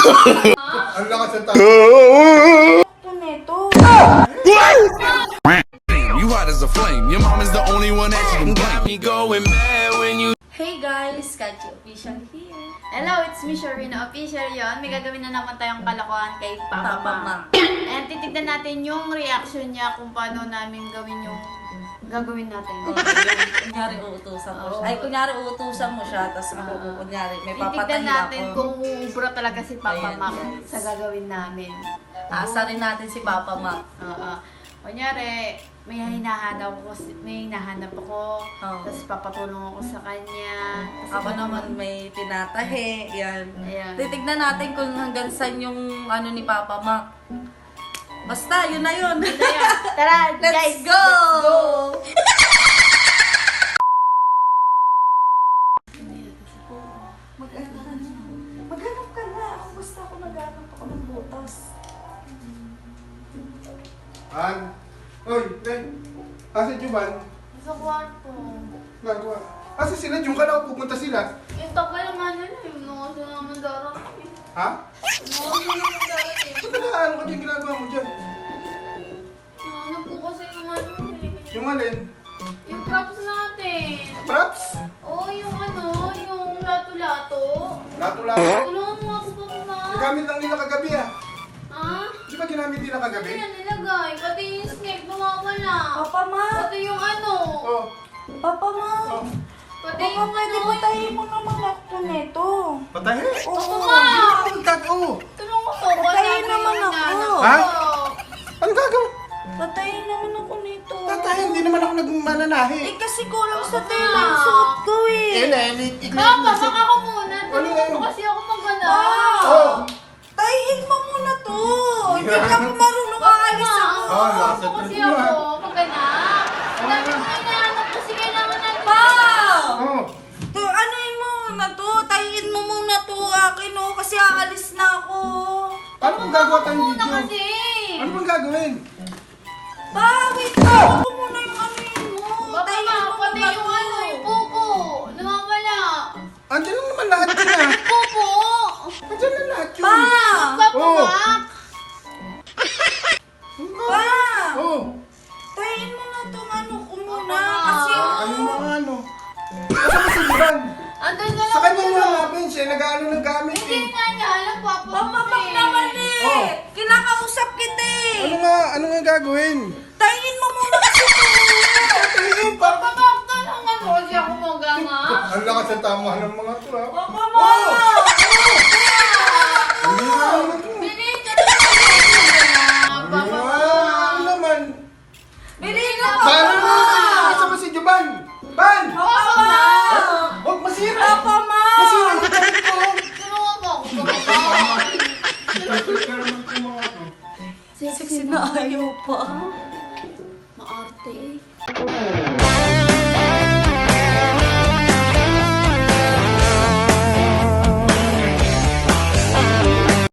Ang lakas ng tao. You hot as a flame. Your mom is the only one that you can blame. Me going mad when you. Hey guys! Kachi Official here. Hello, it's me, Sharina Official yon. May gagawin na naman tayong kalokohan kay Papa Mang. And titignan natin yung reaction niya kung paano namin gawin yung gagawin natin. Kunyari uutusan mo siya. Ay, kunyari uutusan mo siya, tapos kunyari may papatahin ako. Titignan natin kung uubra talaga si Papa Ayan, Mang guys. sa gagawin namin. Asa rin natin si Papa Mang. Kunyari, may hinahanap ako, Oh. tapos papatulong ako sa kanya. Ako naman may tinatahi. Yan. Ayan. Titignan natin kung hanggang saan yung ano ni Papa Mang. Basta, yun na yun. Ayan. Tara, Let's guys! go! Let's go! Maghanap ka na. Ako basta ako maghanap ako ng butas. Han? Hoy, Ren. Asa Juban? Sa kwarto. Gagawa. Asa sila? Diyan ka na pupunta sila. Yung tagal naman yun eh. Inuuso naman darating. Ha? Inuuso naman darating. Ba't nag-aaral ka dyan ginagawa mo dyan? Ano po kasi yung ano eh. Yung alin? Yung props natin. Props? Oo, yung ano, yung lato-lato. Lato-lato? Tulungan mo ako pa ma. Nagamit lang nila kagabi ah. Ha? Di ba ginamit nila Ano kagabi? yan nilagay? Pati yung snake nawawala. Papa Mang! Pati yung ano. Oh. Papa Mang! Oh. Pati Papa, yung pwede ano. patayin mo naman ako nito. Patahin? Oo, Oh. ma. Oo. Tulungan mo. Patayin naman ako. Ha? Anong gagawin? Patayin naman ako nito. Tatahin, hindi naman ako nagmananahi. Eh kasi kulang sa tela ang suot ko eh. Papa, baka ako muna. Tulungan mo Ano? kasi ako magana. Oh. Tayin mo muna to. Hindi ka ako marunong aalis ako. Oh, Tulungan nasa mo kasi truck ako magana. Ang dami ko hinahanap kasi kailangan natin. Pao! Oh. To, ano yun mo na to? Tayin mo muna to akin oh, kasi aalis na ako. Paano kung gagawa tayong Muna video? kasi. Ano bang gagawin? Pa, wait lang. Ako muna yung ano yun mo. Baka Tayin ma, mo pati muna yung to. ano, yung pupo. Nawawala. Andiyan lang naman lahat yun ah. Pupo. Andiyan lang lahat yun. Pa! Papamak. Pa! Oh. Tayin mo na to ano ko muna. Pa! Kasi Ano mga ano? Asa ba si Juban? Andun na lang. Sa kanya ako. mo hanapin siya, nag-ano ng gamit Hindi eh. nga niya alam, Papa. Pamabak naman eh. Oh. Kinakausap kita eh. Ano nga gagawin? Tayin mo muna kasi to. Tatiin pa. Papamak, tulungan mo kasi ako magana. Ang lakas ng tama ng mga to ha. Papa mo! Hindi na naman to. Bilis ka na lang. Papa. Ano naman? Bilhin na Paano Papa mo? mo! Asa ba si Juban? Ban! Papa mo! Huwag masira! Papa mo! Masira yung gamit ko! Tulungan mo ako. Papa. Sexy na ayaw pa. Maarte eh.